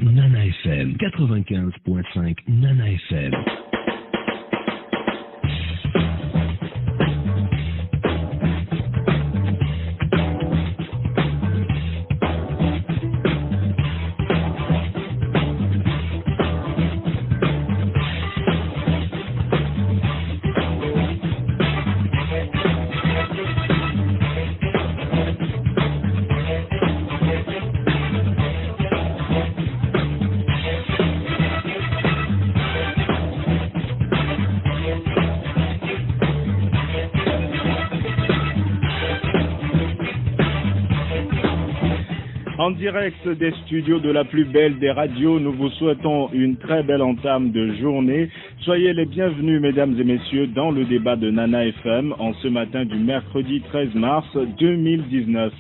Nana FM 95.5 Nana FM. En direct des studios de la plus belle des radios, nous vous souhaitons une très belle entame de journée. Soyez les bienvenus, mesdames et messieurs, dans le débat de Nana FM en ce matin du mercredi 13 mars 2019.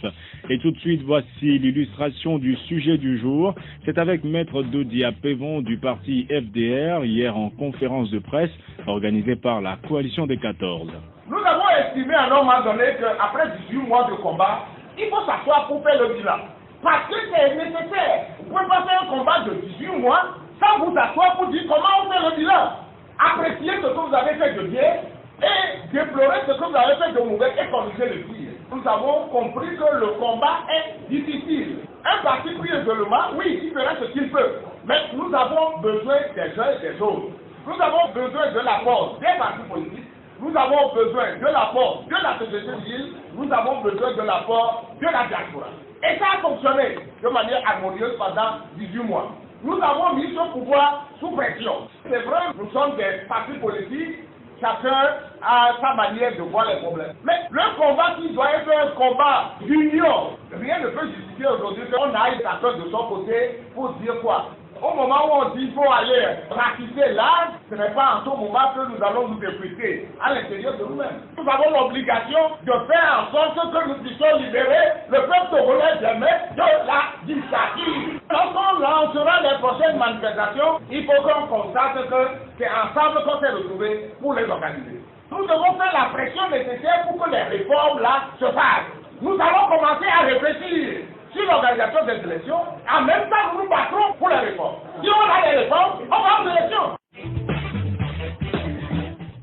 Et tout de suite, voici l'illustration du sujet du jour. C'est avec Maître Dodia Pévon du parti FDR, hier en conférence de presse organisée par la Coalition des 14. Nous avons estimé à un moment donné qu'après 18 mois de combat, il faut s'asseoir pour faire le bilan. Parce que c'est nécessaire. Vous pouvez pas faire un combat de 18 mois sans vous asseoir pour dire comment on fait le bilan. Apprécier ce que vous avez fait de bien et déplorer ce que vous avez fait de mauvais et corriger le tir. Nous avons compris que le combat est difficile. Un parti pris isolement, oui, il fera ce qu'il peut. Mais nous avons besoin des uns et des autres. Nous avons besoin de l'apport des partis politiques. Nous avons besoin de l'apport de la société civile. Nous avons besoin de l'apport de la diaspora. Et ça a fonctionné de manière harmonieuse pendant 18 mois. Nous avons mis ce pouvoir sous pression. C'est vrai, nous sommes des partis politiques, chacun a sa manière de voir les problèmes. Mais le combat qui doit être un combat d'union, rien ne peut justifier aujourd'hui qu'on aille chacun de son côté pour dire quoi. Au moment où on dit qu'il faut aller ratisser l'âge, ce n'est pas en ce moment que nous allons nous effriter à l'intérieur de nous-mêmes. Nous avons l'obligation de faire en sorte que nous puissions libérer le peuple togolais jamais de la dictature. Lorsqu'on lancera les prochaines manifestations, il faut qu'on constate que c'est ensemble qu'on s'est retrouvés pour les organiser. Nous devons faire la pression nécessaire pour que les réformes là se fassent. Nous allons commencer à réfléchir sur l'organisation des élections, en même temps nous nous battrons pour les réformes. Si on a les réformes, on va aux élections.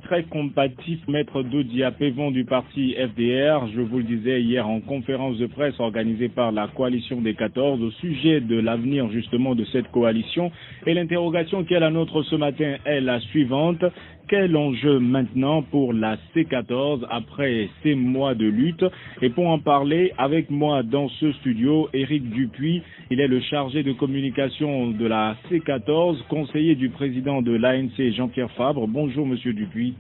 Très combatif, Maître Dodia Pévon du parti FDR, je vous le disais hier en conférence de presse organisée par la Coalition des 14 au sujet de l'avenir justement de cette coalition. Et l'interrogation qui est la nôtre ce matin est la suivante. Quel enjeu maintenant pour la C14 après ces mois de lutte? Et pour en parler avec moi dans ce studio, Éric Dupuis, il est le chargé de communication de la C14, conseiller du président de l'ANC Jean-Pierre Fabre. Bonjour Monsieur Dupuis.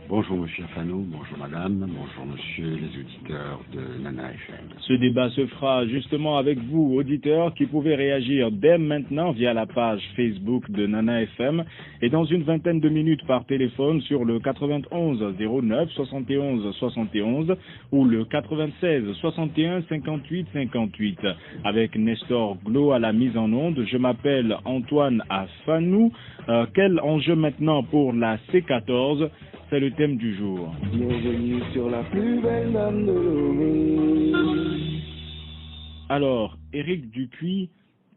Bonjour Monsieur Fanou, bonjour Madame, bonjour Monsieur les auditeurs de Nana FM. Ce débat se fera justement avec vous, auditeurs, qui pouvez réagir dès maintenant via la page Facebook de Nana FM et dans une vingtaine de minutes par téléphone sur le 91 09 71 71 ou le 96 61 58 58. Avec Nestor Glo à la mise en onde, je m'appelle Antoine Afanou. Quel enjeu maintenant pour la C14? C'est le thème du jour. Bienvenue sur la plus belle dame de Lomé. Alors, Éric Dupuis,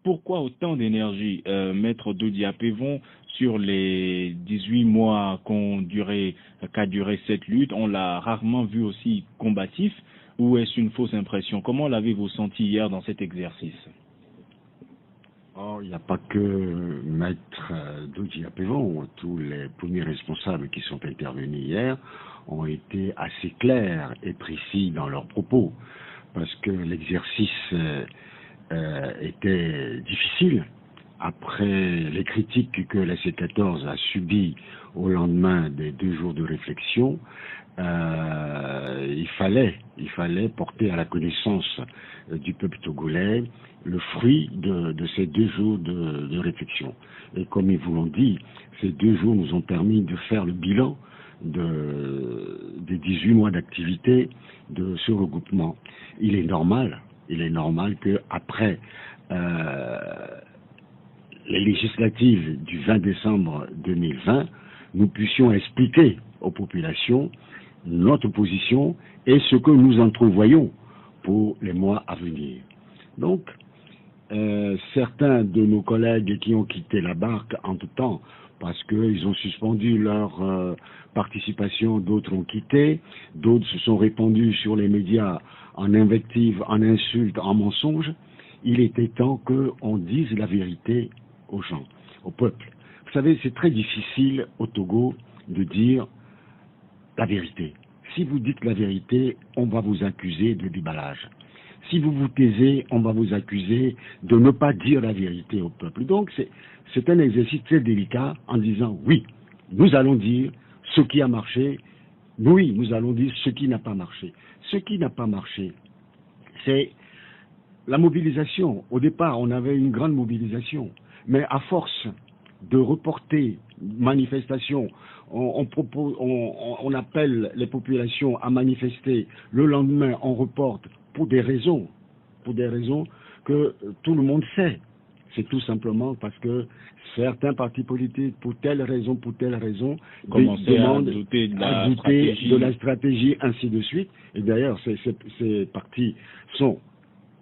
pourquoi autant d'énergie, Maître Dodia Pévon, sur les 18 mois qu'a duré cette lutte? On l'a rarement vu aussi combatif, ou est-ce une fausse impression? Comment l'avez-vous senti hier dans cet exercice? Oh, il n'y a pas que Maître Dodia Pévon. Tous les premiers responsables qui sont intervenus hier ont été assez clairs et précis dans leurs propos, parce que l'exercice était difficile après les critiques que la C14 a subies au lendemain des 2 jours de réflexion, il fallait porter à la connaissance du peuple togolais le fruit de ces 2 jours de réflexion. Et comme ils vous l'ont dit, ces 2 jours nous ont permis de faire le bilan des 18 mois d'activité de ce regroupement. Il est normal que après les législatives du 20 décembre 2020, nous puissions expliquer aux populations notre position et ce que nous entrevoyons pour les mois à venir. Donc, certains de nos collègues qui ont quitté la barque entre-temps, parce qu'ils ont suspendu leur participation, d'autres ont quitté, d'autres se sont répandus sur les médias en invectives, en insultes, en mensonges. Il était temps qu'on dise la vérité aux gens, au peuple. Vous savez, c'est très difficile au Togo de dire la vérité. Si vous dites la vérité, on va vous accuser de déballage. Si vous vous taisez, on va vous accuser de ne pas dire la vérité au peuple. Donc c'est un exercice très délicat en disant oui, nous allons dire ce qui a marché, oui, nous allons dire ce qui n'a pas marché. Ce qui n'a pas marché, c'est la mobilisation. Au départ, on avait une grande mobilisation, mais à force de reporter manifestation, on appelle les populations à manifester, le lendemain on reporte pour des raisons que tout le monde sait. C'est tout simplement parce que certains partis politiques, pour telle raison, demandent à douter de la stratégie, ainsi de suite. Et d'ailleurs, ces partis sont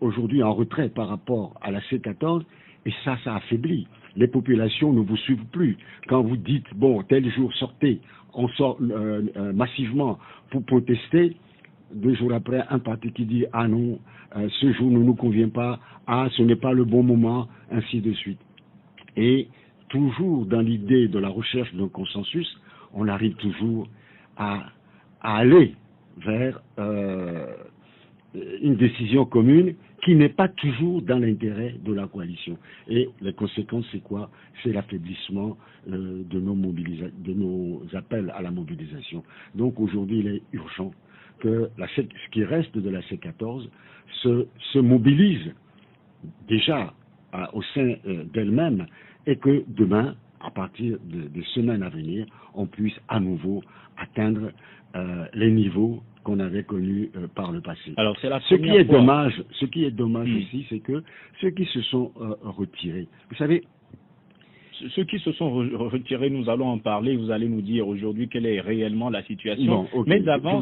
aujourd'hui en retrait par rapport à la C14, et ça affaiblit. Les populations ne vous suivent plus. Quand vous dites, bon, tel jour sortez, on sort massivement pour protester, 2 jours après, un parti qui dit, ah non, ce jour ne nous convient pas, ah, ce n'est pas le bon moment, ainsi de suite. Et toujours dans l'idée de la recherche d'un consensus, on arrive toujours à aller vers une décision commune qui n'est pas toujours dans l'intérêt de la coalition. Et les conséquences, c'est quoi? C'est l'affaiblissement de nos appels à la mobilisation. Donc aujourd'hui, il est urgent que ce qui reste de la C14 se mobilise déjà au sein d'elle-même, et que demain, à partir des semaines à venir, on puisse à nouveau atteindre les niveaux qu'on avait connus par le passé. Alors, c'est la ce qui est dommage aussi, c'est que ceux qui se sont retirés, vous savez, ceux qui se sont retirés, nous allons en parler. Vous allez nous dire aujourd'hui quelle est réellement la situation. Bon, okay. Mais avant,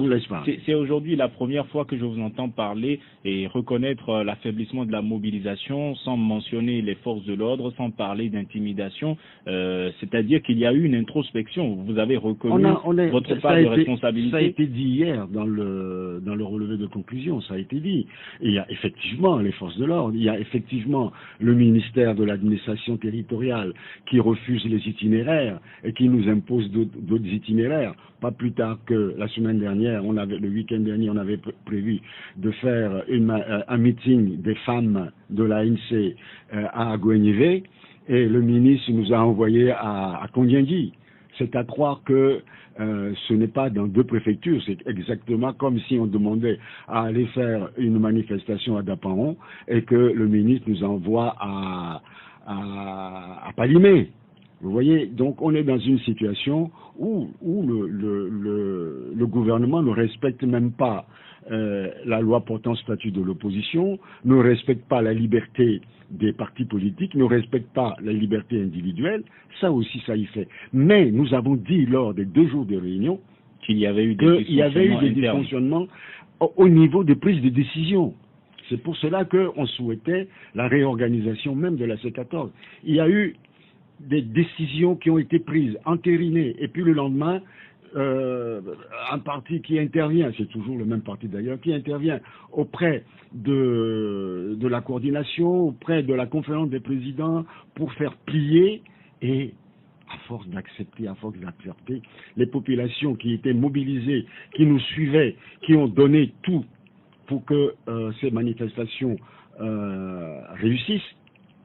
c'est aujourd'hui la première fois que je vous entends parler et reconnaître l'affaiblissement de la mobilisation sans mentionner les forces de l'ordre, sans parler d'intimidation. C'est-à-dire qu'il y a eu une introspection. Vous avez reconnu votre part de responsabilité. Ça a été dit hier dans le relevé de conclusion. Ça a été dit. Et il y a effectivement les forces de l'ordre. Il y a effectivement le ministère de l'administration territoriale qui refuse les itinéraires et qui nous impose d'autres itinéraires. Pas plus tard que la semaine dernière, le week-end dernier, on avait prévu de faire un meeting des femmes de l'ANC à Agouenivé, et le ministre nous a envoyé à Kondiengui. C'est à croire que ce n'est pas dans 2 préfectures, c'est exactement comme si on demandait à aller faire une manifestation à Daparon et que le ministre nous envoie à Palimé. Vous voyez, donc on est dans une situation où le gouvernement ne respecte même pas la loi portant statut de l'opposition, ne respecte pas la liberté des partis politiques, ne respecte pas la liberté individuelle. Ça aussi, ça y fait. Mais nous avons dit lors des 2 jours de réunion qu'il y avait eu des dysfonctionnements au niveau des prises de décision. C'est pour cela qu'on souhaitait la réorganisation même de la C14. Il y a eu des décisions qui ont été prises, entérinées, et puis le lendemain, un parti qui intervient, c'est toujours le même parti d'ailleurs, qui intervient auprès de la coordination, auprès de la conférence des présidents pour faire plier, et à force d'accepter, les populations qui étaient mobilisées, qui nous suivaient, qui ont donné tout pour que ces manifestations réussissent,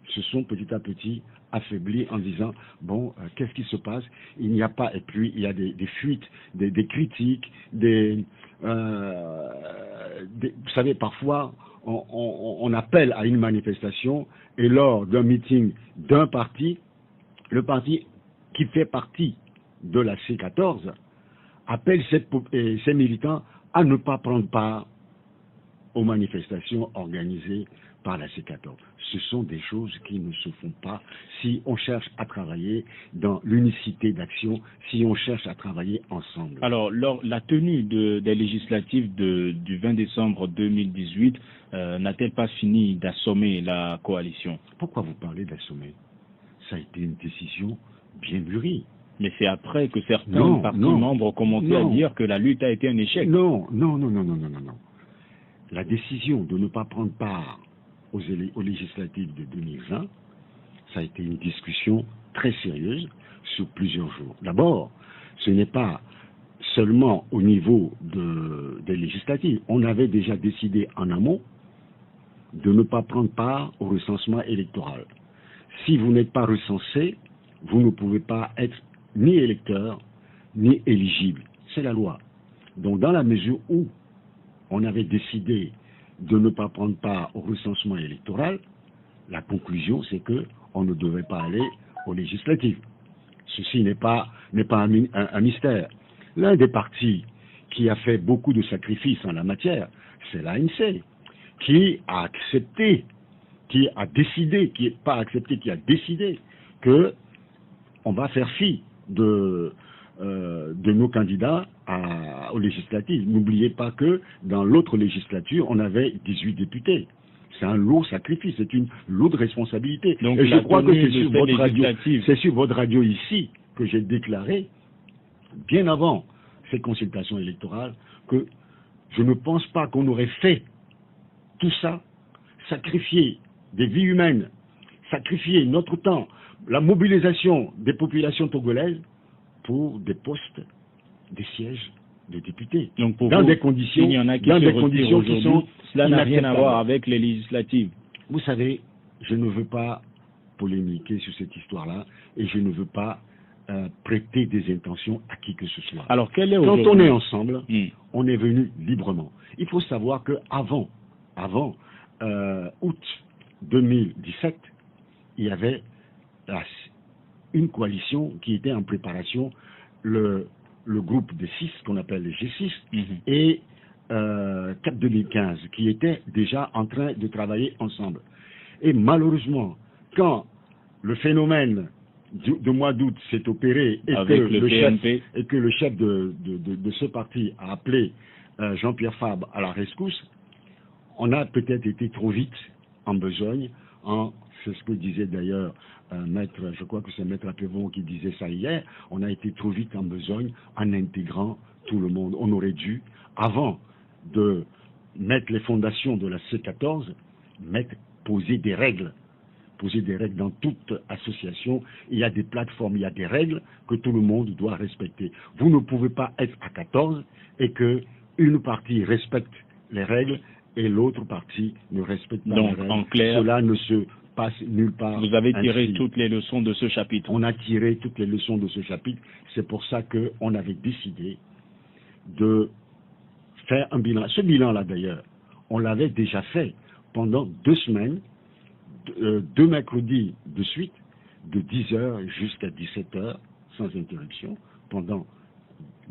se sont petit à petit affaibli en disant, bon, qu'est-ce qui se passe? Il n'y a pas, et puis il y a des fuites, des critiques, vous savez, parfois, on appelle à une manifestation, et lors d'un meeting d'un parti, le parti qui fait partie de la C14 appelle ses militants à ne pas prendre part aux manifestations organisées par la C14. Ce sont des choses qui ne se font pas si on cherche à travailler dans l'unicité d'action, si on cherche à travailler ensemble. Alors, la tenue des législatives du 20 décembre 2018 n'a-t-elle pas fini d'assommer la coalition? Pourquoi vous parlez d'assommer? Ça a été une décision bien mûrie. Mais c'est après que certains partis membres ont commencé à dire que la lutte a été un échec. Non. La décision de ne pas prendre part aux législatives de 2020, ça a été une discussion très sérieuse sur plusieurs jours. D'abord, ce n'est pas seulement au niveau des législatives. On avait déjà décidé en amont de ne pas prendre part au recensement électoral. Si vous n'êtes pas recensé, vous ne pouvez pas être ni électeur, ni éligible. C'est la loi. Donc, dans la mesure où on avait décidé de ne pas prendre part au recensement électoral, la conclusion, c'est que on ne devait pas aller aux législatives. Ceci n'est pas un mystère. L'un des partis qui a fait beaucoup de sacrifices en la matière, c'est l'ANC, qui a accepté, qui a décidé que on va faire fi de nos candidats aux législatives. N'oubliez pas que dans l'autre législature, on avait 18 députés. C'est un lourd sacrifice, c'est une lourde responsabilité. Donc, et je crois que c'est sur votre radio ici que j'ai déclaré, bien avant ces consultations électorales, que je ne pense pas qu'on aurait fait tout ça, sacrifier des vies humaines, sacrifier notre temps, la mobilisation des populations togolaises pour des postes, des sièges de députés. Donc pour dans vous, des conditions, il y en a qui sont cela n'a rien à voir avec les législatives. Vous savez, je ne veux pas polémiquer sur cette histoire-là et je ne veux pas prêter des intentions à qui que ce soit. Alors quel est quand on est ensemble, on est venu librement. Il faut savoir que avant août 2017, il y avait une coalition qui était en préparation, le groupe des 6, qu'on appelle les G6, et 4 2015, qui étaient déjà en train de travailler ensemble. Et malheureusement, quand le phénomène du mois d'août s'est opéré et que le chef de ce parti a appelé Jean-Pierre Fabre à la rescousse, on a peut-être été trop vite en besogne, c'est ce que disait d'ailleurs je crois que c'est Maître Apévon qui disait ça hier, on a été trop vite en besogne en intégrant tout le monde. On aurait dû, avant de mettre les fondations de la C14, poser des règles dans toute association. Il y a des plateformes, il y a des règles que tout le monde doit respecter. Vous ne pouvez pas être à 14 et que une partie respecte les règles et l'autre partie ne respecte pas les règles. En clair, cela ne se passe nulle part. Vous avez tiré toutes les leçons de ce chapitre. On a tiré toutes les leçons de ce chapitre. C'est pour ça qu'on avait décidé de faire un bilan. Ce bilan-là, d'ailleurs, on l'avait déjà fait pendant 2 semaines, 2 mercredis de suite, de 10h jusqu'à 17h, sans interruption, pendant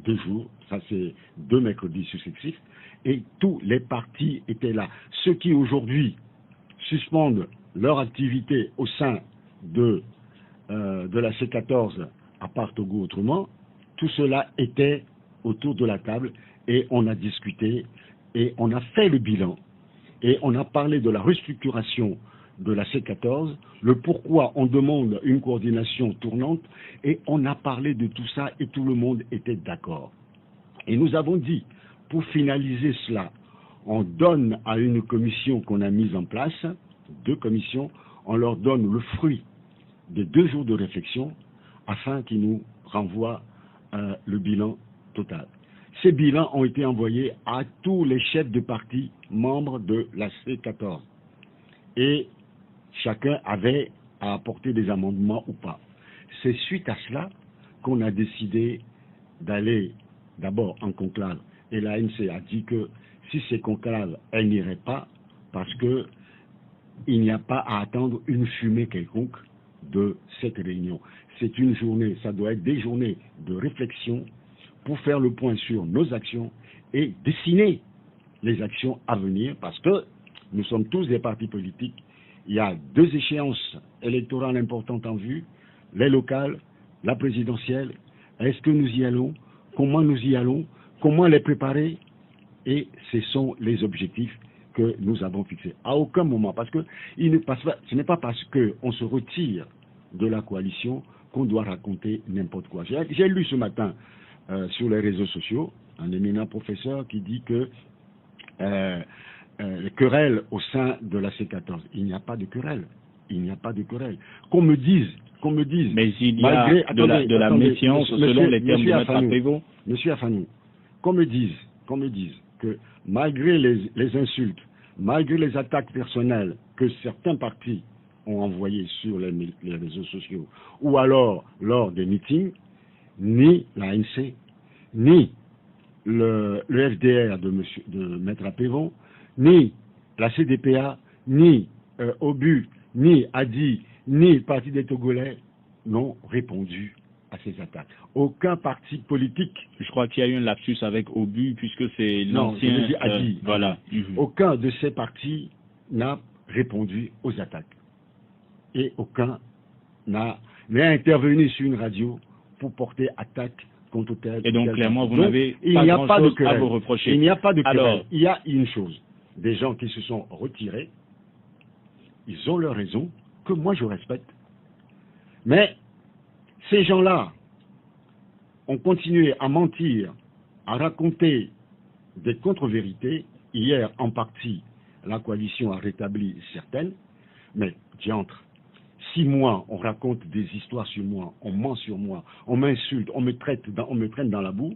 2 jours. Ça, c'est 2 mercredis successifs. Et tous les partis étaient là. Ceux qui, aujourd'hui, suspendent leur activité au sein de la C14, à part Togo autrement, tout cela était autour de la table et on a discuté et on a fait le bilan et on a parlé de la restructuration de la C14, le pourquoi on demande une coordination tournante et on a parlé de tout ça et tout le monde était d'accord. Et nous avons dit, pour finaliser cela, on donne à une commission qu'on a mise en place, 2 commissions, on leur donne le fruit de 2 jours de réflexion afin qu'ils nous renvoient le bilan total. Ces bilans ont été envoyés à tous les chefs de parti membres de la C14. Et chacun avait à apporter des amendements ou pas. C'est suite à cela qu'on a décidé d'aller d'abord en conclave. Et l'ANC a dit que si ces conclaves, elle n'irait pas parce que il n'y a pas à attendre une fumée quelconque de cette réunion. C'est une journée, ça doit être des journées de réflexion pour faire le point sur nos actions et dessiner les actions à venir, parce que nous sommes tous des partis politiques. Il y a 2 échéances électorales importantes en vue, les locales, la présidentielle. Est-ce que nous y allons? Comment nous y allons? Comment les préparer? Et ce sont les objectifs que nous avons fixés. À aucun moment, parce que ce n'est pas parce qu'on se retire de la coalition qu'on doit raconter n'importe quoi. J'ai lu ce matin sur les réseaux sociaux un éminent professeur qui dit que les querelles au sein de la C14, il n'y a pas de querelle. Il n'y a pas de querelle. Qu'on me dise. Mais il y a de la méfiance selon les termes de Maître Apévon. Monsieur Afanou, qu'on me dise que malgré les insultes, malgré les attaques personnelles que certains partis ont envoyées sur les réseaux sociaux, ou alors lors des meetings, ni l'ANC, ni le FDR de Maître Apévon, ni la CDPA, ni OBU, ni ADI, ni le Parti des Togolais n'ont répondu à ces attaques. Aucun parti politique. Je crois qu'il y a eu un lapsus avec OBU, puisque c'est l'ancien... ADI. Voilà. Aucun de ces partis n'a répondu aux attaques. Et aucun n'est intervenu sur une radio pour porter attaque contre tel. Et donc, clairement, vous n'avez pas grand-chose à vous reprocher. Il n'y a pas de querelle. Alors, il y a une chose. Des gens qui se sont retirés, ils ont leur raison, que moi je respecte. Mais ces gens-là ont continué à mentir, à raconter des contre-vérités. Hier, en partie, la coalition a rétabli certaines, mais diantre, 6 mois, on raconte des histoires sur moi, on ment sur moi, on m'insulte, on me traîne dans la boue.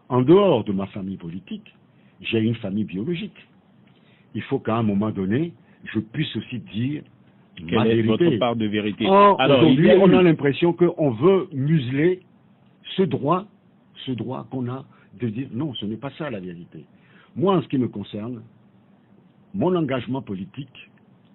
En dehors de ma famille politique, j'ai une famille biologique. Il faut qu'à un moment donné, je puisse aussi dire ma vérité. Quelle est votre part de vérité? Alors, aujourd'hui, on a l'impression qu'on veut museler ce droit qu'on a de dire non, ce n'est pas ça la vérité. Moi, en ce qui me concerne, mon engagement politique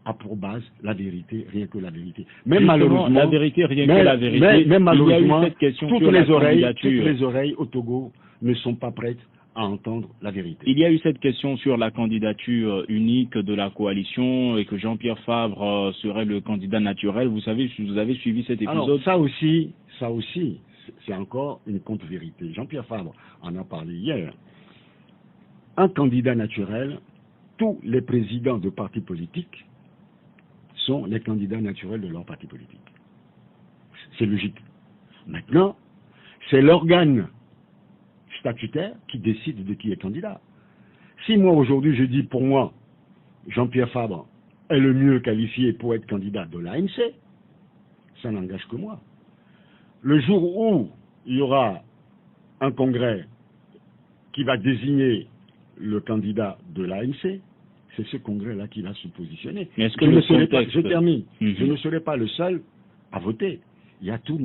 a pour base la vérité, rien que la vérité. Même malheureusement, la vérité, rien que la vérité. Mais malheureusement, il y a eu cette question toutes sur les la oreilles au Togo ne sont pas prêtes à entendre la vérité. Il y a eu cette question sur la candidature unique de la coalition et que Jean-Pierre Favre serait le candidat naturel. Vous savez, vous avez suivi cet épisode. Alors, ça aussi, c'est encore une contre-vérité. Jean-Pierre Favre en a parlé hier. Un candidat naturel, tous les présidents de partis politiques sont les candidats naturels de leur parti politique. C'est logique. Maintenant, c'est l'organe statutaire qui décide de qui est candidat. Si moi aujourd'hui je dis pour moi Jean-Pierre Fabre est le mieux qualifié pour être candidat de l'ANC, ça n'engage que moi. Le jour où il y aura un congrès qui va désigner le candidat de l'ANC, c'est ce congrès-là qui va se positionner. Mais est-ce que je termine. Je ne serai pas le seul à voter. Il y a tous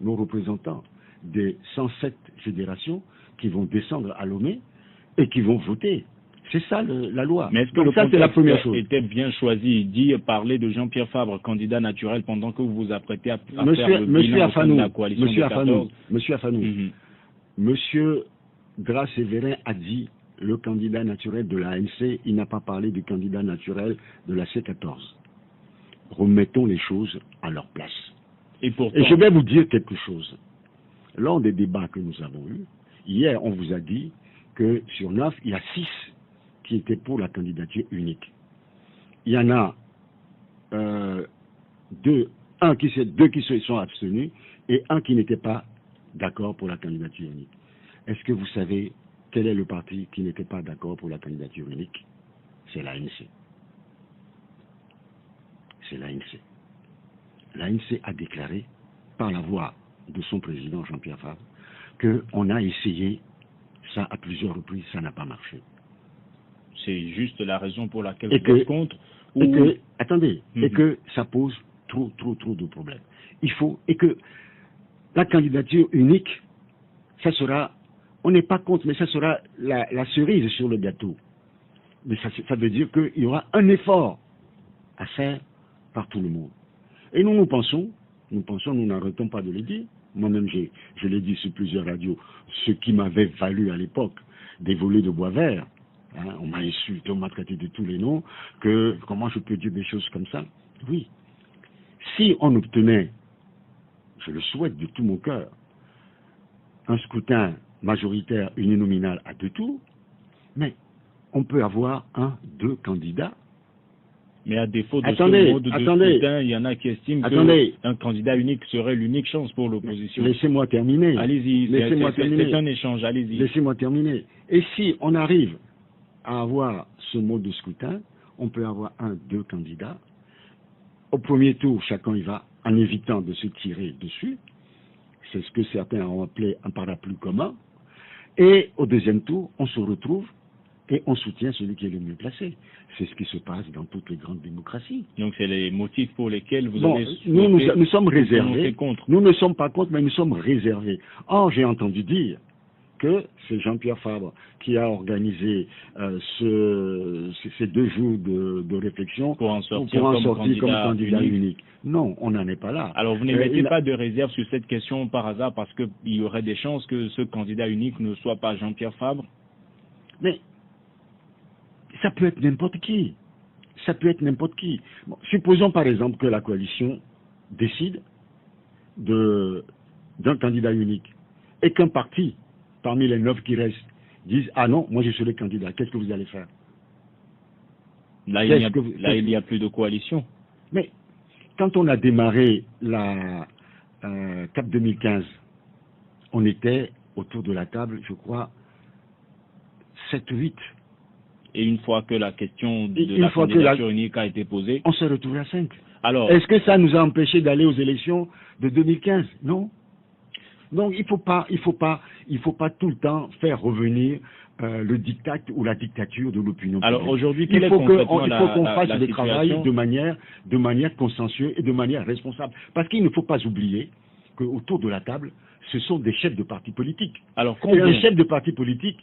nos représentants des 107 fédérations qui vont descendre à Lomé et qui vont voter. C'est ça la loi. Mais est-ce que donc ça, c'est la première chose. Était bien choisi, parler de Jean-Pierre Fabre, candidat naturel, pendant que vous vous apprêtez à faire le bilan de la coalition des 14. Monsieur Afanou, Monsieur Gras-Sévérin a dit le candidat naturel de la ANC, il n'a pas parlé du candidat naturel de la C14. Remettons les choses à leur place. Et je vais vous dire quelque chose. Lors des débats que nous avons eus, hier, on vous a dit que sur 9, il y a 6 qui étaient pour la candidature unique. Il y en a 2 qui se sont abstenus et 1 qui n'était pas d'accord pour la candidature unique. Est-ce que vous savez quel est le parti qui n'était pas d'accord pour la candidature unique? C'est l'ANC. C'est l'ANC. L'ANC a déclaré, par la voix de son président Jean-Pierre Fabre, qu'on a essayé ça à plusieurs reprises, ça n'a pas marché. C'est juste la raison pour laquelle vous êtes contre et que ça pose trop de problèmes. Il faut, et que la candidature unique, ça sera, on n'est pas contre, mais ça sera la cerise sur le gâteau. Mais ça veut dire qu'il y aura un effort à faire par tout le monde. Et nous pensons, nous n'arrêtons pas de le dire. Moi-même, je l'ai dit sur plusieurs radios, ce qui m'avait valu à l'époque des volets de bois vert. Hein, on m'a insulté, on m'a traité de tous les noms, que comment je peux dire des choses comme ça? Oui. Si on obtenait, je le souhaite de tout mon cœur, un scrutin majoritaire uninominal à 2 tours, mais on peut avoir 2 candidats. Mais à défaut de ce mode de scrutin, il y en a qui estiment qu'un candidat unique serait l'unique chance pour l'opposition. Laissez-moi terminer. Allez-y, c'est un échange, allez-y. Laissez-moi terminer. Et si on arrive à avoir ce mode de scrutin, on peut avoir 2 candidats. Au premier tour, chacun y va en évitant de se tirer dessus. C'est ce que certains ont appelé un parapluie commun. Et au deuxième tour, on se retrouve et on soutient celui qui est le mieux placé. C'est ce qui se passe dans toutes les grandes démocraties. Donc c'est les motifs pour lesquels vous avez... Nous sommes réservés. Contre. Nous ne sommes pas contre, mais nous sommes réservés. Or, j'ai entendu dire que c'est Jean-Pierre Fabre qui a organisé ces 2 jours de réflexion pour en sortir comme candidat unique. Non, on n'en est pas là. Alors vous n'émettez pas de réserve sur cette question par hasard parce qu'il y aurait des chances que ce candidat unique ne soit pas Jean-Pierre Fabre? Mais ça peut être n'importe qui. Ça peut être n'importe qui. Bon, supposons par exemple que la coalition décide d'un candidat unique et qu'un parti, parmi les 9 qui restent, dise « Ah non, moi je suis le candidat, qu'est-ce que vous allez faire ?» Là, il n'y a plus de coalition. Mais quand on a démarré la CAP 2015, on était autour de la table, je crois, 7 ou 8. Et une fois que la question de la candidature unique a été posée, on s'est retrouvé à 5. Alors, est-ce que ça nous a empêché d'aller aux élections de 2015? Non. Donc il faut pas tout le temps faire revenir le diktat ou la dictature de l'opinion publique. Alors aujourd'hui, il faut qu'on fasse le travail de manière consensueuse et de manière responsable. Parce qu'il ne faut pas oublier qu'autour de la table, ce sont des chefs de partis politiques. Alors et un chef de parti politique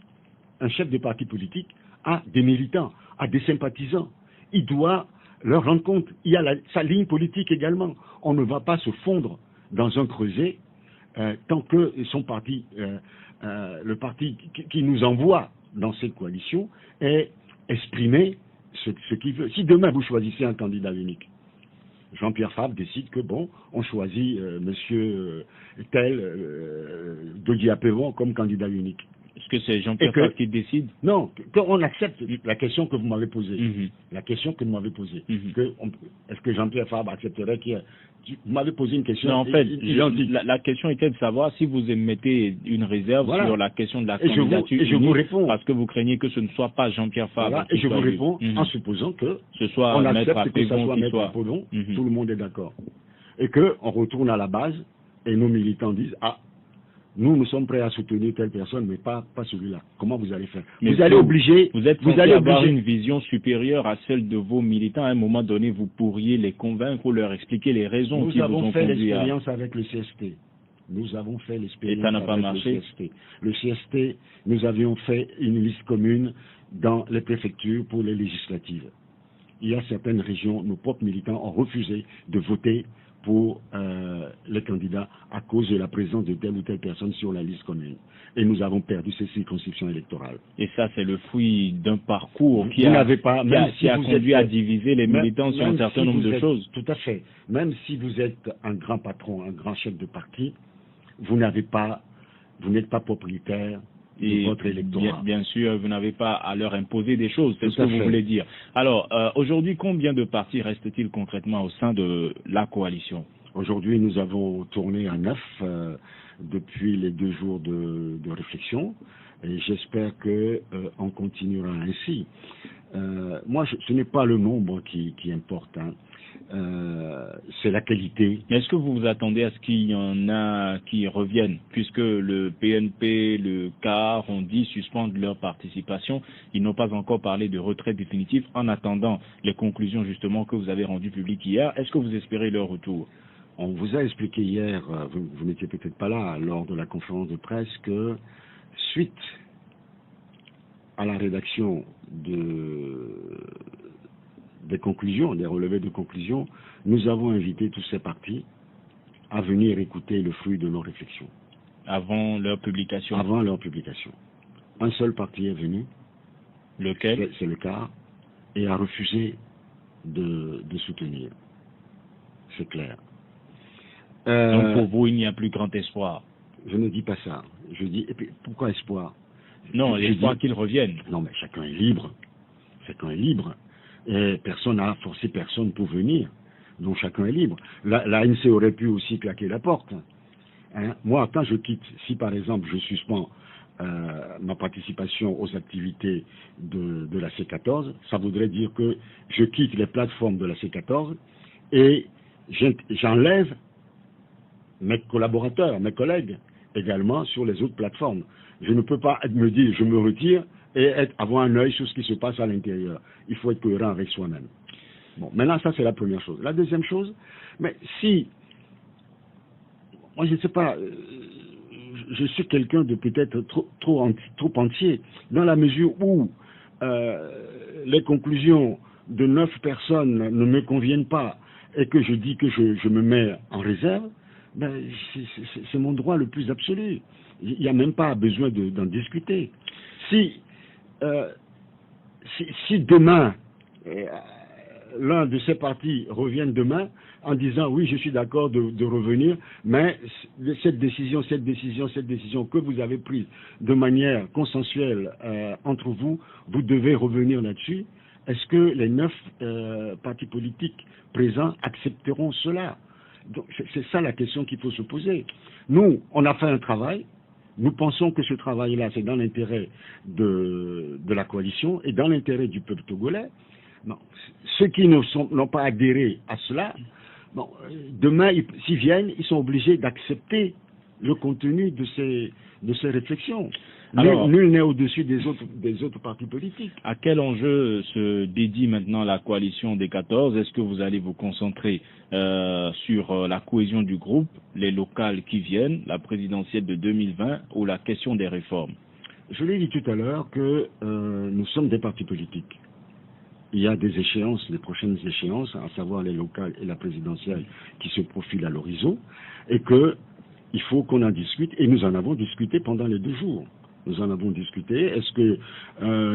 a des militants, a des sympathisants. Il doit leur rendre compte. Il y a sa ligne politique également. On ne va pas se fondre dans un creuset tant que son parti, le parti qui nous envoie dans cette coalition, est exprimé ce qu'il veut. Si demain vous choisissez un candidat unique, Jean-Pierre Fabre décide que bon, on choisit monsieur Dodi Apévon comme candidat unique. Est-ce que c'est Jean-Pierre Fabre qui décide? Non, qu'on accepte la question que vous m'avez posée. La question que vous m'avez posée. Est-ce que Jean-Pierre Fabre accepterait vous m'avez posé une question. Non, en fait, la question était de savoir si vous émettez une réserve sur la question de la candidature. Et je vous réponds. Parce que vous craignez que ce ne soit pas Jean-Pierre Fabre. Voilà, et je vous réponds en supposant que ce soit on accepte que ce soit Maître Apollon, tout le monde est d'accord. Et qu'on retourne à la base et nos militants disent « Ah, nous sommes prêts à soutenir telle personne, mais pas celui-là. » Comment vous allez faire? Vous allez obliger. Vous êtes censé avoir une vision supérieure à celle de vos militants. À un moment donné, vous pourriez les convaincre ou leur expliquer les raisons qui vous ont conduit à... Nous avons fait l'expérience avec le CST. Nous avons fait l'expérience avec le CST. Le CST, nous avions fait une liste commune dans les préfectures pour les législatives. Il y a certaines régions, nos propres militants ont refusé de voter pour les candidats à cause de la présence de telle ou telle personne sur la liste commune. Et nous avons perdu ces circonscriptions électorales. Et ça, c'est le fruit d'un parcours qui a conduit à diviser les militants sur un certain nombre de choses. Tout à fait. Même si vous êtes un grand patron, un grand chef de parti, vous n'êtes pas propriétaire de votre électorat. Bien sûr, vous n'avez pas à leur imposer des choses, c'est ce que vous voulez dire. Alors, aujourd'hui, combien de partis reste-t-il concrètement au sein de la coalition? Aujourd'hui, nous avons tourné à 9 depuis les 2 jours de réflexion et j'espère qu'on continuera ainsi. Moi, ce n'est pas le nombre qui importe. Hein. c'est la qualité. Est-ce que vous vous attendez à ce qu'il y en a qui reviennent, puisque le PNP, le CAR ont dit suspendre leur participation, ils n'ont pas encore parlé de retrait définitif en attendant les conclusions justement que vous avez rendues publiques hier. Est-ce que vous espérez leur retour? On vous a expliqué hier, vous n'étiez peut-être pas là, lors de la conférence de presse, que suite à la rédaction des conclusions, des relevés de conclusions, nous avons invité tous ces partis à venir écouter le fruit de nos réflexions. Avant leur publication? Avant leur publication. Un seul parti est venu. Lequel? C'est le CAR, et a refusé de soutenir. C'est clair. Donc pour vous, il n'y a plus grand espoir? Je ne dis pas ça. Je dis, et puis, pourquoi espoir? Non, l'espoir qu'ils reviennent. Non, mais chacun est libre. Chacun est libre. Et personne n'a forcé personne pour venir. Donc chacun est libre. L'ANC aurait pu aussi claquer la porte. Hein? Moi, quand je quitte, si par exemple je suspends ma participation aux activités de la C14, ça voudrait dire que je quitte les plateformes de la C14 et j'enlève mes collaborateurs, mes collègues également sur les autres plateformes. Je ne peux pas me dire je me retire et avoir un œil sur ce qui se passe à l'intérieur. Il faut être cohérent avec soi-même. Bon, maintenant ça c'est la première chose. La deuxième chose, mais si, moi je ne sais pas, je suis quelqu'un de peut-être trop entier, dans la mesure où les conclusions de 9 personnes ne me conviennent pas et que je dis que je me mets en réserve, ben, c'est mon droit le plus absolu. Il n'y a même pas besoin d'en discuter. Si demain, l'un de ces partis revient demain en disant oui, je suis d'accord de revenir, mais cette décision que vous avez prise de manière consensuelle entre vous, vous devez revenir là-dessus. Est-ce que les 9 partis politiques présents accepteront cela? Donc, c'est ça la question qu'il faut se poser. Nous, on a fait un travail. Nous pensons que ce travail-là, c'est dans l'intérêt de la coalition et dans l'intérêt du peuple togolais. Bon, ceux qui n'ont pas adhéré à cela, bon, demain, s'ils viennent, ils sont obligés d'accepter le contenu de ces réflexions. Alors, nul n'est au-dessus des autres partis politiques. À quel enjeu se dédie maintenant la coalition des 14? Est-ce que vous allez vous concentrer sur la cohésion du groupe, les locales qui viennent, la présidentielle de 2020 ou la question des réformes? Je l'ai dit tout à l'heure que nous sommes des partis politiques. Il y a des échéances, les prochaines échéances, à savoir les locales et la présidentielle qui se profilent à l'horizon, et qu'il faut qu'on en discute, et nous en avons discuté pendant les 2 jours. Nous en avons discuté, est-ce que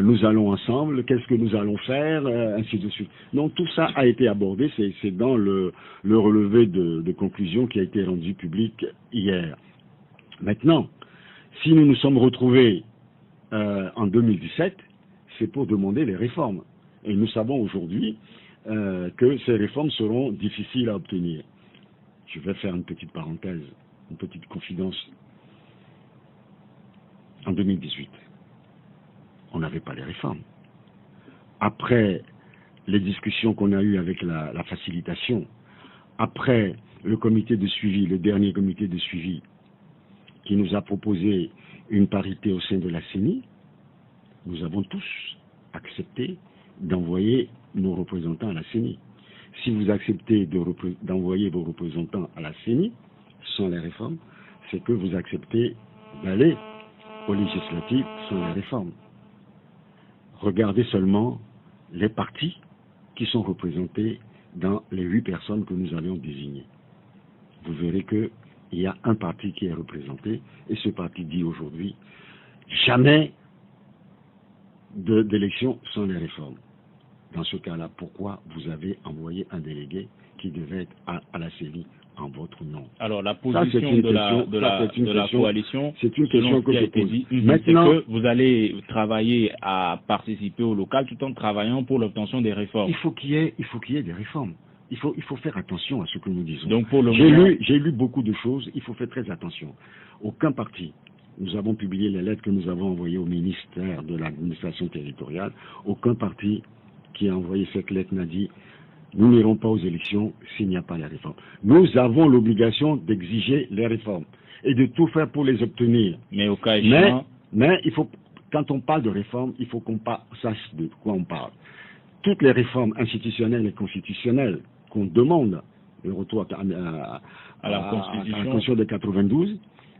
nous allons ensemble, qu'est-ce que nous allons faire, ainsi de suite. Donc tout ça a été abordé, c'est dans le relevé de conclusion qui a été rendu public hier. Maintenant, si nous nous sommes retrouvés en 2017, c'est pour demander les réformes. Et nous savons aujourd'hui que ces réformes seront difficiles à obtenir. Je vais faire une petite parenthèse, une petite confidence. En 2018, on n'avait pas les réformes. Après les discussions qu'on a eues avec la facilitation, après le comité de suivi, le dernier comité de suivi, qui nous a proposé une parité au sein de la CENI, nous avons tous accepté d'envoyer nos représentants à la CENI. Si vous acceptez d'envoyer vos représentants à la CENI, sans les réformes, c'est que vous acceptez d'aller aux législatives sans les réformes. Regardez seulement les partis qui sont représentés dans les 8 personnes que nous avions désignées. Vous verrez qu'il y a un parti qui est représenté, et ce parti dit aujourd'hui jamais d'élection sans les réformes. Dans ce cas-là, pourquoi vous avez envoyé un délégué qui devait être à la CENI en votre nom? Alors la position de la coalition, c'est une question que je pose. Maintenant, c'est que vous allez travailler à participer au local tout en travaillant pour l'obtention des réformes. Il faut qu'il y ait des réformes. Il faut faire attention à ce que nous disons. Donc pour le moment, j'ai lu beaucoup de choses, il faut faire très attention. Aucun parti. Nous avons publié les lettres que nous avons envoyées au ministère de l'administration territoriale. Aucun parti qui a envoyé cette lettre n'a dit nous n'irons pas aux élections s'il n'y a pas les réformes. Nous avons l'obligation d'exiger les réformes et de tout faire pour les obtenir. Mais au cas échéant... Mais il faut, quand on parle de réformes, il faut qu'on sache de quoi on parle. Toutes les réformes institutionnelles et constitutionnelles qu'on demande, le retour à la Constitution de 92,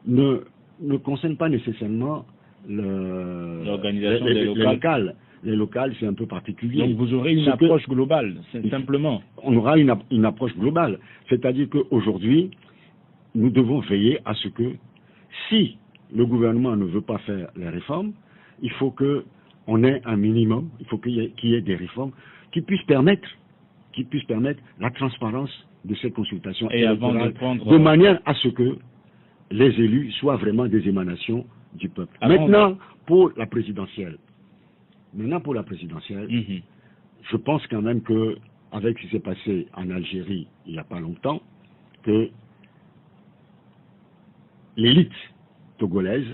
ne concernent pas nécessairement l'organisation des locales. Les locales, c'est un peu particulier. Donc vous aurez une approche globale, simplement. On aura une approche globale. C'est-à-dire qu'aujourd'hui, nous devons veiller à ce que, si le gouvernement ne veut pas faire les réformes, il faut qu'on ait un minimum, il faut qu'il y ait des réformes qui puissent permettre la transparence de ces consultations électorales, de manière à ce que les élus soient vraiment des émanations du peuple. Maintenant, pour la présidentielle, je pense quand même que, avec ce qui s'est passé en Algérie il n'y a pas longtemps, que l'élite togolaise,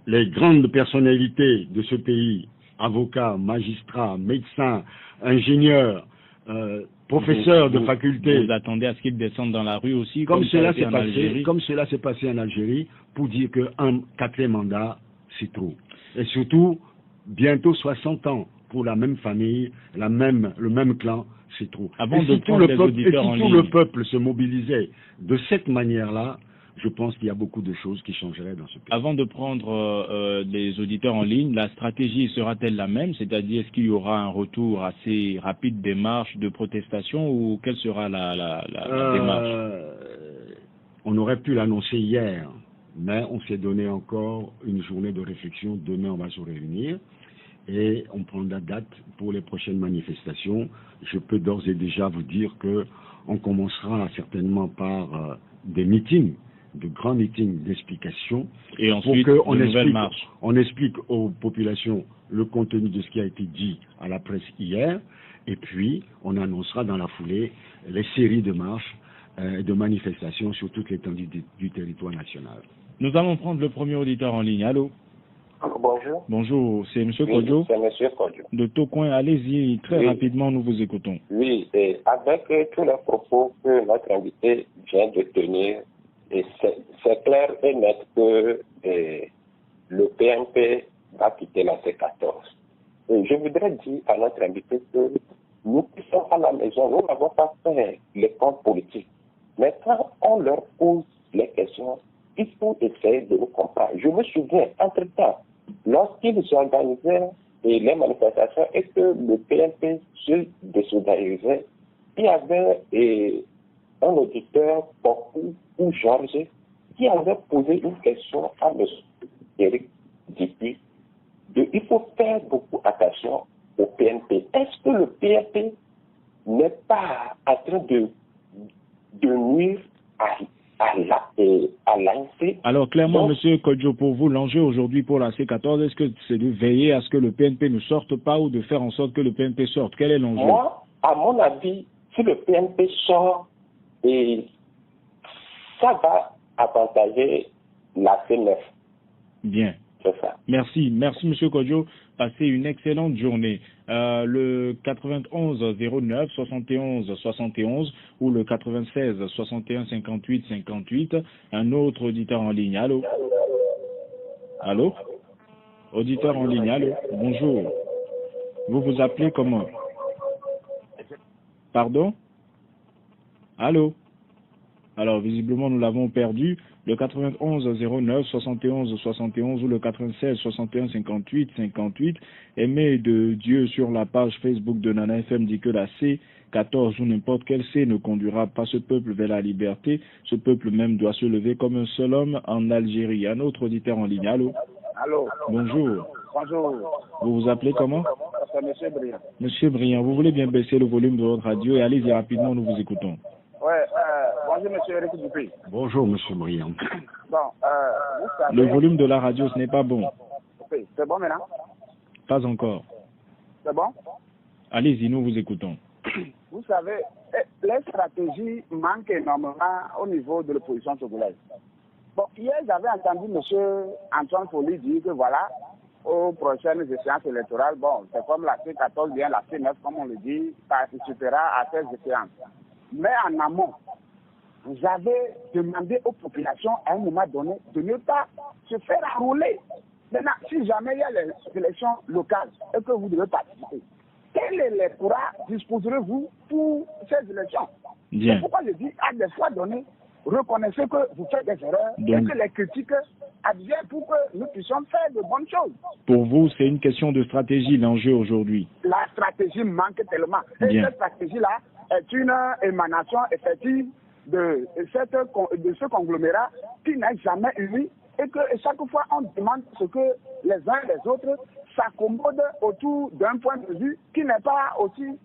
les grandes personnalités de ce pays, avocats, magistrats, médecins, ingénieurs, professeurs de faculté. Vous attendez à ce qu'ils descendent dans la rue aussi, comme cela s'est passé en Algérie, pour dire qu'un 4e mandat, c'est trop. Et surtout, bientôt 60 ans pour la même famille, le même clan, c'est trop. Avant et si tout le peuple se mobilisait de cette manière-là, je pense qu'il y a beaucoup de choses qui changeraient dans ce pays. Avant de prendre des auditeurs en ligne, la stratégie sera-t-elle la même? C'est-à-dire, est-ce qu'il y aura un retour assez rapide des marches de protestation ou quelle sera la démarche? On aurait pu l'annoncer hier, mais on s'est donné encore une journée de réflexion. Demain, on va se réunir et on prendra date pour les prochaines manifestations. Je peux d'ores et déjà vous dire qu'on commencera certainement par des meetings, de grands meetings d'explication, et ensuite pour on explique aux populations le contenu de ce qui a été dit à la presse hier, et puis on annoncera dans la foulée les séries de marches et de manifestations sur toute l'étendue du territoire national. Nous allons prendre le premier auditeur en ligne. Allô? Bonjour. Bonjour, c'est M. Kodjo. C'est M. Kodjo. De Tocoin, allez-y, très rapidement, nous vous écoutons. Oui, et avec tous les propos que notre invité vient de tenir, et c'est clair et net que le PNP va quitter la C14. Et je voudrais dire à notre invité que nous qui sommes à la maison, nous n'avons pas fait les comptes politiques. Mais quand on leur pose les questions, il faut essayer de nous comprendre. Je me souviens, entre-temps, lorsqu'ils organisaient les manifestations et que le PNP se désolidarisait, il y avait un auditeur, Pokou ou Georges, qui avait posé une question à M. Éric Dupuis. Il faut faire beaucoup attention au PNP. Est-ce que le PNP n'est pas en train de nuire à l'ANC? Alors clairement, M. Kodjo, pour vous, l'enjeu aujourd'hui pour la C14, est-ce que c'est de veiller à ce que le PNP ne sorte pas ou de faire en sorte que le PNP sorte? Quel est l'enjeu? Moi, à mon avis, si le PNP sort, et ça va avantager la C9. Bien. C'est ça. Merci, M. Kodjo. Passez une excellente journée. Le 91 09 71 71 ou le 96 61 58 58. Un autre auditeur en ligne. Allô? Allô? Auditeur en ligne. Allô? Bonjour. Vous vous appelez comment? Pardon? Allô? Alors, visiblement, nous l'avons perdu. Le 91 09 71 71 ou le 96 61 58 58. Aimé de Dieu sur la page Facebook de Nana FM dit que la C14 ou n'importe quelle C ne conduira pas ce peuple vers la liberté. Ce peuple même doit se lever comme un seul homme en Algérie. Un autre auditeur en ligne. Allô? Allô? Bonjour. Bonjour. Vous vous appelez comment? C'est M. Briand. Monsieur Briand, vous voulez bien baisser le volume de votre radio et allez-y rapidement, nous vous écoutons. Ouais, bonjour M. Eric Dupé. Bonjour M. Briand. Bon, vous savez... Le volume de la radio, ce n'est pas bon. Oui, c'est bon maintenant? Pas encore. C'est bon? Allez-y, nous vous écoutons. Vous savez, les stratégies manquent énormément au niveau de l'opposition togolaise. Bon, hier, j'avais entendu M. Antoine Folly dire que voilà, aux prochaines échéances électorales, bon, c'est comme la C14 bien la C9, comme on le dit, participera à ces échéances. Mais en amont, vous avez demandé aux populations à un moment donné de ne pas se faire enrôler. Maintenant, si jamais il y a les élections locales et que vous devez participer, quel électorat disposerez-vous pour ces élections? C'est pourquoi je dis, à des fois données, reconnaissez que vous faites des erreurs et que les critiques adviennent pour que nous puissions faire de bonnes choses. Pour vous, c'est une question de stratégie, l'enjeu aujourd'hui. La stratégie manque tellement. Et cette stratégie-là est une émanation effective de ce conglomérat qui n'a jamais eu et que chaque fois on demande ce que les uns et les autres s'accommodent autour d'un point de vue qui n'est pas aussi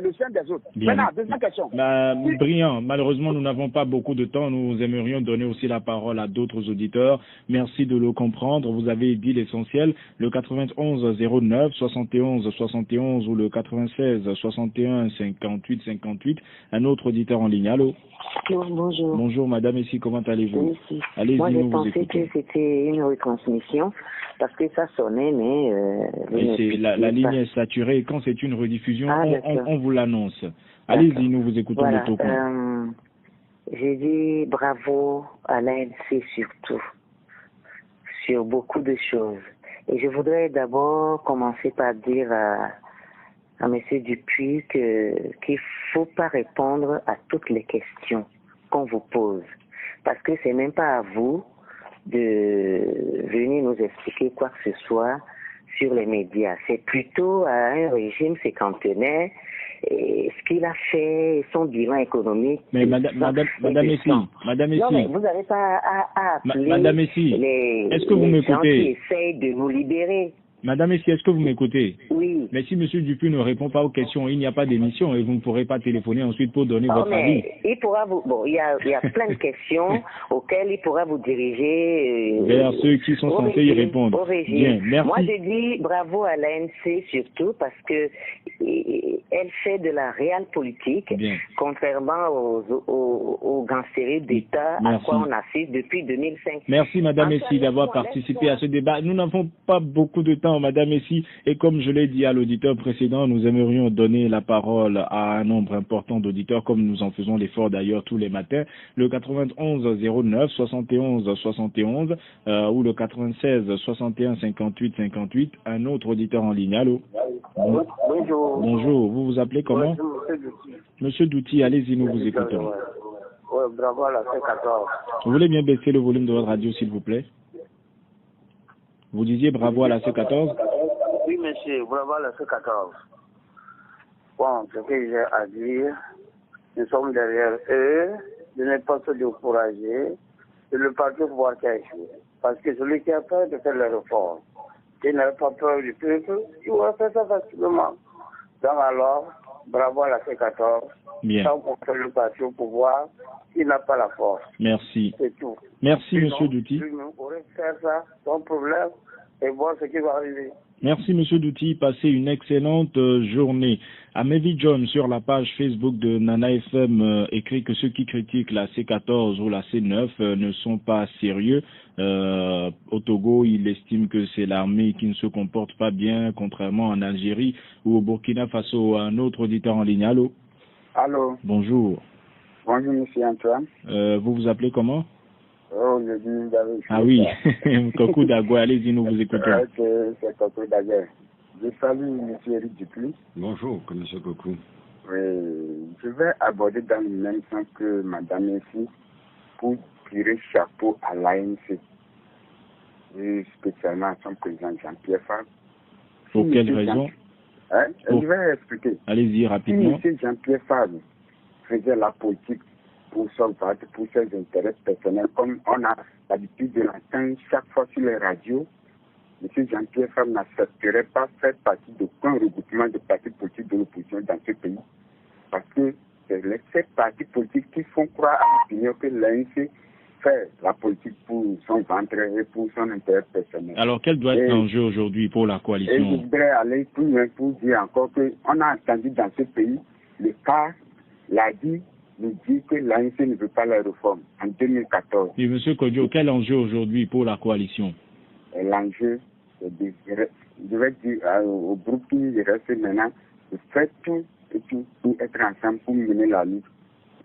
le sien des autres. Maintenant, deuxième question. Brillant. Malheureusement, nous n'avons pas beaucoup de temps. Nous aimerions donner aussi la parole à d'autres auditeurs. Merci de le comprendre. Vous avez dit l'essentiel. Le 91 09 71 71 ou le 96 61 58 58. Un autre auditeur en ligne. Allô? Bonjour. Bonjour, madame. Ici, comment allez-vous? Allez-y. Moi, j'ai pensé que c'était une retransmission parce que ça sonnait, mais la ligne est saturée. Quand c'est une rediffusion, on vous l'annonce. Allez-y, nous vous écoutons de tout coin. J'ai dit bravo à l'ANC surtout, sur beaucoup de choses. Et je voudrais d'abord commencer par dire à M. Dupuis qu'il ne faut pas répondre à toutes les questions qu'on vous pose. Parce que ce n'est même pas à vous de venir nous expliquer quoi que ce soit sur les médias. C'est plutôt à un régime séquantenaire et ce qu'il a fait, son bilan économique. Mais Madame Essi, non, mais vous n'avez pas à appeler Madame Essi, est-ce que vous m'écoutez? Qui essayent de nous libérer. Madame Essi, est-ce que vous m'écoutez? Oui. Mais si M. Dupuis ne répond pas aux questions, il n'y a pas d'émission et vous ne pourrez pas téléphoner ensuite pour donner votre avis. Il pourra vous. Bon, il y a plein de questions auxquelles il pourra vous diriger. Vers ceux qui sont censés y répondre. Au régime. Bien, merci. Moi, je dis bravo à l'ANC surtout parce que elle fait de la réelle politique, contrairement aux gangstériques d'État à quoi on assiste depuis 2005. Merci, Madame Essi, d'avoir participé à ce débat. Nous n'avons pas beaucoup de temps, Madame Essi, et comme je l'ai dit à l'auditeur précédent, nous aimerions donner la parole à un nombre important d'auditeurs, comme nous en faisons l'effort d'ailleurs tous les matins. Le 91 09 71 71 ou le 96 61 58 58. Un autre auditeur en ligne. Allô? Bonjour. Bonjour. Vous vous appelez comment? Monsieur Douti, allez-y, nous vous écoutons. Oui, bravo à la C14. Vous voulez bien baisser le volume de votre radio, s'il vous plaît? Vous disiez bravo à la C14? Oui, monsieur, bravo à la C14. Bon, ce que j'ai à dire, nous sommes derrière eux, de ne pas se décourager, de le parti pouvoir qui a échoué. Parce que celui qui a peur de faire les réformes, qui n'a pas peur du peuple, il va faire ça facilement. Donc alors, bravo à la C14. Bien. Tant qu'on fait le parti au pouvoir, il n'a pas la force. Merci. C'est tout. Merci, monsieur Douti. On pourrait faire ça sans problème et voir ce qui va arriver. Merci, monsieur Douti. Passez une excellente journée. Amélie John, sur la page Facebook de Nana FM, écrit que ceux qui critiquent la C14 ou la C9 ne sont pas sérieux. Au Togo, il estime que c'est l'armée qui ne se comporte pas bien, contrairement en Algérie ou au Burkina Faso. Un autre auditeur en ligne. Allô? Allô? Bonjour. Bonjour, monsieur Antoine. Vous vous appelez comment? Oh, je dis David. Ah oui, Kokou Dagoué, allez-y, nous vous écoutons. C'est Kokou Dagoué. Je salue monsieur Eric Dupuis. Bonjour, monsieur Kokou. Oui, je vais aborder dans le même sens que madame ici pour tirer chapeau à l'ANC. Et spécialement à son président Jean-Pierre Fabre. Pour quelle raison? Je vais expliquer. Allez-y, rapidement. Si M. Jean-Pierre Fabre faisait la politique pour son parti, pour ses intérêts personnels, comme on a l'habitude de l'entendre chaque fois sur les radios, M. Jean-Pierre Fabre n'accepterait pas faire partie d'aucun regroupement de partis politiques de l'opposition dans ce pays. Parce que c'est ces partis politiques qui font croire à l'opinion que l'ANC fait la politique pour son ventre et pour son intérêt personnel. Alors, quel doit être l'enjeu aujourd'hui pour la coalition? Et je voudrais aller plus loin pour dire encore qu'on a entendu dans ce pays, le cas l'a dit, nous dit que l'ANC ne veut pas la réforme en 2014. Et M. Kodjo, quel enjeu aujourd'hui pour la coalition? L'enjeu, je vais dire au groupe qui reste maintenant de faire tout et tout pour être ensemble, pour mener la lutte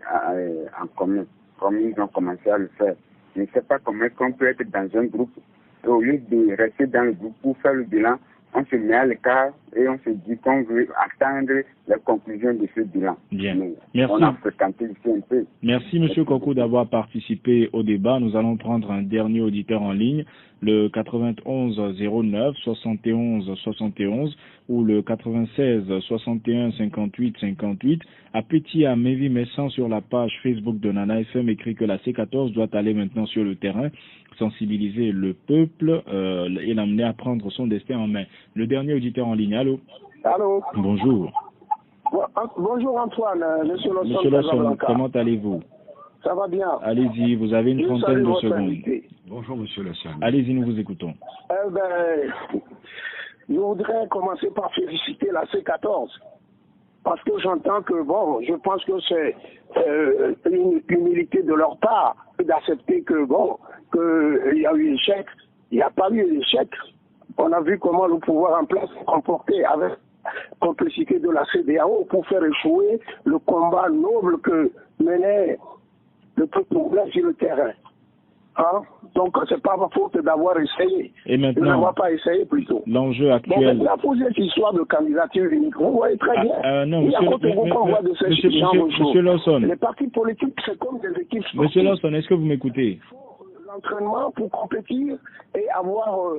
en commun, comme ils ont commencé à le faire. Je ne sais pas comment on peut être dans un groupe et au lieu de rester dans le groupe pour faire le bilan, on se met à l'écart et on se dit qu'on veut attendre les conclusions de ce bilan. Bien. Mais merci. On a fréquenté ici un peu. Merci, M. Kokou, d'avoir participé au débat. Nous allons prendre un dernier auditeur en ligne, le 91 09 71 71 ou le 96 61 58 58. À Petit, à Mévy-Messan, sur la page Facebook de Nana FM, écrit que la C14 doit aller maintenant sur le terrain, sensibiliser le peuple et l'amener à prendre son destin en main. Le dernier auditeur en ligne, allô? Allô? Bonjour. Bonjour Antoine, Monsieur Lawson. Monsieur Lawson, comment allez-vous? Ça va bien. Allez-y, vous avez une trentaine de secondes. Invité. Bonjour Monsieur Lawson. Allez-y, nous vous écoutons. Je voudrais commencer par féliciter la C14. Parce que j'entends que, bon, je pense que c'est une humilité de leur part d'accepter que, bon, qu'il y a eu échec. Il n'y a pas eu d'échec. On a vu comment le pouvoir en place s'est comporté avec complicité de la CEDEAO pour faire échouer le combat noble que menait le peuple congolais sur le terrain. Hein? Donc, c'est pas ma faute d'avoir essayé. Et maintenant, de n'avoir pas essayé plutôt. L'enjeu actuel. Bon, maintenant, pour cette histoire de candidature unique, vous voyez très bien. Non, Monsieur Lawson. Les partis politiques, c'est comme des équipes sportives. Monsieur Lawson, est-ce que vous m'écoutez? L'entraînement pour compétir et avoir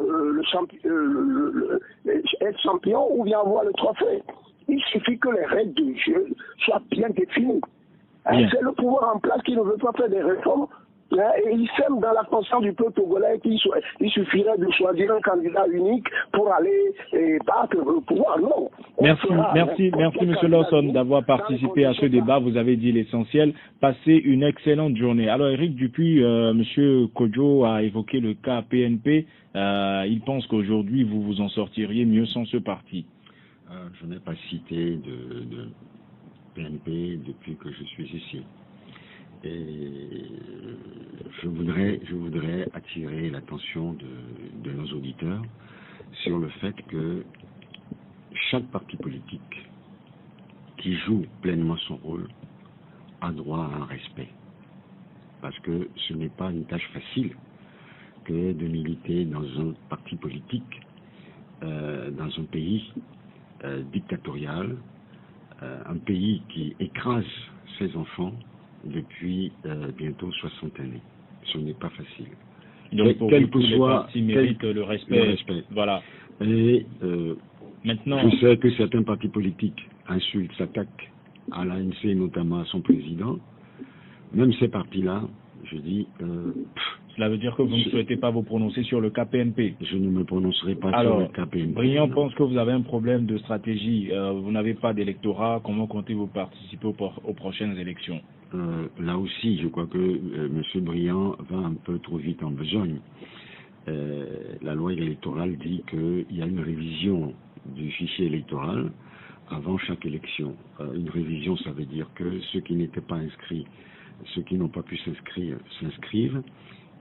être champion ou bien avoir le trophée. Il suffit que les règles du jeu soient bien définies. C'est le pouvoir en place qui ne veut pas faire des réformes. Et il sème dans la conscience du peuple togolais qu'il suffirait de choisir un candidat unique pour aller battre le pouvoir. Non. Merci, Monsieur Lawson, d'avoir participé à ce débat. Vous avez dit l'essentiel. Passez une excellente journée. Alors, Eric Dupuis, Monsieur Kodjo a évoqué le cas PNP. Il pense qu'aujourd'hui, vous vous en sortiriez mieux sans ce parti. Je n'ai pas cité de PNP depuis que je suis ici. Et je voudrais attirer l'attention de nos auditeurs sur le fait que chaque parti politique qui joue pleinement son rôle a droit à un respect. Parce que ce n'est pas une tâche facile que de militer dans un parti politique, dans un pays dictatorial, un pays qui écrase ses enfants depuis bientôt 60 années. Ce n'est pas facile. Donc pour quel que soit, les partis méritent le respect. Voilà. Et maintenant, je sais que certains partis politiques insultent, s'attaquent à l'ANC, notamment à son président. Même ces partis-là, je dis... cela veut dire que vous ne souhaitez pas vous prononcer sur le KPNP. Je ne me prononcerai pas sur le KPNP. Briand pense que vous avez un problème de stratégie. Vous n'avez pas d'électorat. Comment comptez-vous participer aux prochaines élections? Là aussi, je crois que M. Briand va un peu trop vite en besogne. La loi électorale dit qu'il y a une révision du fichier électoral avant chaque élection. Une révision, ça veut dire que ceux qui n'étaient pas inscrits, ceux qui n'ont pas pu s'inscrire, s'inscrivent.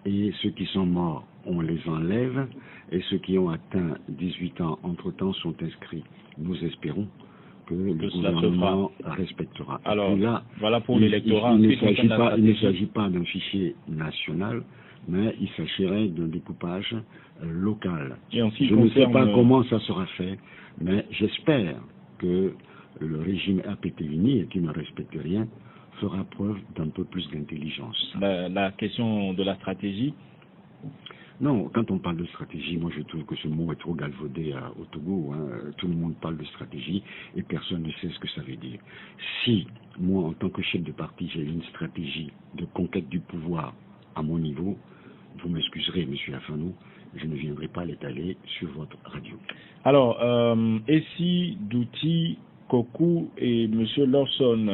Et ceux qui sont morts, on les enlève. Et ceux qui ont atteint 18 ans, entre-temps, sont inscrits. Nous espérons que le gouvernement respectera. Alors, là, voilà pour l'électorat. Il ne s'agit pas d'un fichier national, mais il s'agirait d'un découpage local. Et je ne sais pas comment ça sera fait, mais j'espère que le régime APT uni, qui ne respecte rien, fera preuve d'un peu plus d'intelligence. La question de la stratégie? Non, quand on parle de stratégie, moi je trouve que ce mot est trop galvaudé au Togo. Tout le monde parle de stratégie et personne ne sait ce que ça veut dire. Si moi, en tant que chef de parti, j'ai une stratégie de conquête du pouvoir à mon niveau, vous m'excuserez, M. Afanou, je ne viendrai pas l'étaler sur votre radio. Alors, Essi, Douti, Kokou et M. Lawson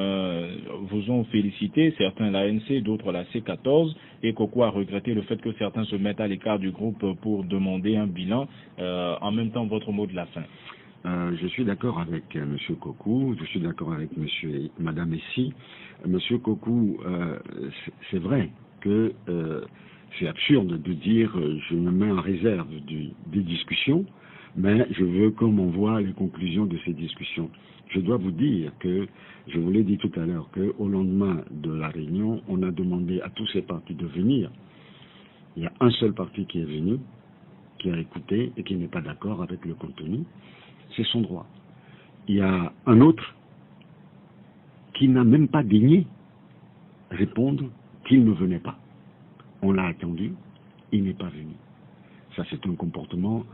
vous ont félicité, certains l'ANC, d'autres la C14, et Kokou a regretté le fait que certains se mettent à l'écart du groupe pour demander un bilan. En même temps, votre mot de la fin. Je suis d'accord avec M. Kokou, je suis d'accord avec Mme Essi. M. Kokou, c'est vrai que c'est absurde de dire je me mets en réserve des discussions, mais je veux qu'on m'envoie les conclusions de ces discussions. Je dois vous dire que, je vous l'ai dit tout à l'heure, qu'au lendemain de la réunion, on a demandé à tous ces partis de venir. Il y a un seul parti qui est venu, qui a écouté et qui n'est pas d'accord avec le contenu. C'est son droit. Il y a un autre qui n'a même pas daigné répondre qu'il ne venait pas. On l'a attendu, il n'est pas venu. Ça, c'est un comportement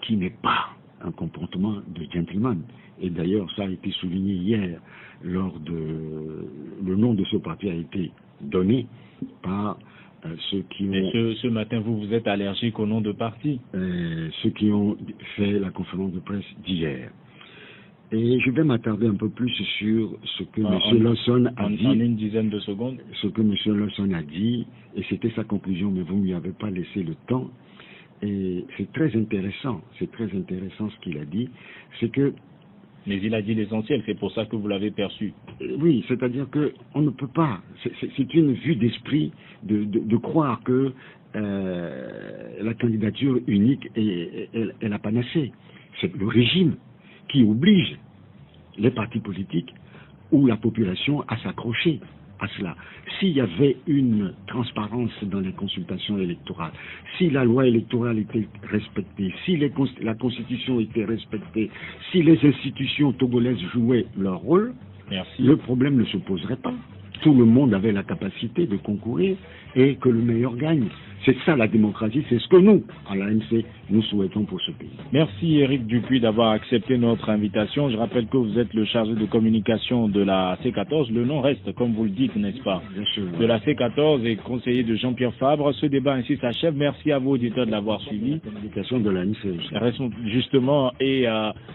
qui n'est pas un comportement de gentleman. Et d'ailleurs, ça a été souligné hier lors de... Le nom de ce parti a été donné par ceux qui ont... Mais ce matin, vous êtes allergique au nom de parti. Ceux qui ont fait la conférence de presse d'hier. Et je vais m'attarder un peu plus sur ce que M. Lawson a dit. En une dizaine de secondes. Ce que M. Lawson a dit, et c'était sa conclusion, mais vous ne lui avez pas laissé le temps. Et c'est très intéressant ce qu'il a dit. C'est que... Mais il a dit l'essentiel, c'est pour ça que vous l'avez perçu. Oui, c'est-à-dire qu'on ne peut pas. C'est une vue d'esprit de croire que la candidature unique est la panacée. C'est le régime qui oblige les partis politiques ou la population à s'accrocher à cela. S'il y avait une transparence dans les consultations électorales, si la loi électorale était respectée, si la Constitution était respectée, si les institutions togolaises jouaient leur rôle, le problème ne se poserait pas. Tout le monde avait la capacité de concourir et que le meilleur gagne. C'est ça la démocratie, c'est ce que nous, à l'ANC, nous souhaitons pour ce pays. Merci Éric Dupuis d'avoir accepté notre invitation. Je rappelle que vous êtes le chargé de communication de la C14. Le nom reste, comme vous le dites, n'est-ce pas? Bien sûr. De la C14 et conseiller de Jean-Pierre Fabre. Ce débat ainsi s'achève. Merci à vos auditeurs de l'avoir suivi. Communication de l'ANC. Justement, et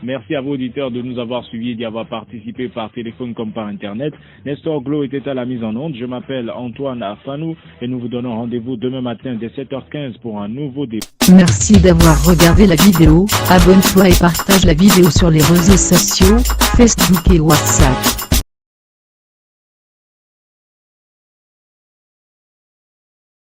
merci à vos auditeurs de nous avoir suivis et d'y avoir participé par téléphone comme par Internet. Nestor Glo était à la mise en onde. Je m'appelle Antoine Afanou et nous vous donnons rendez-vous demain matin dès 7h15 pour un nouveau débat. Merci d'avoir regardé la vidéo, abonne-toi et partage la vidéo sur les réseaux sociaux, Facebook et WhatsApp.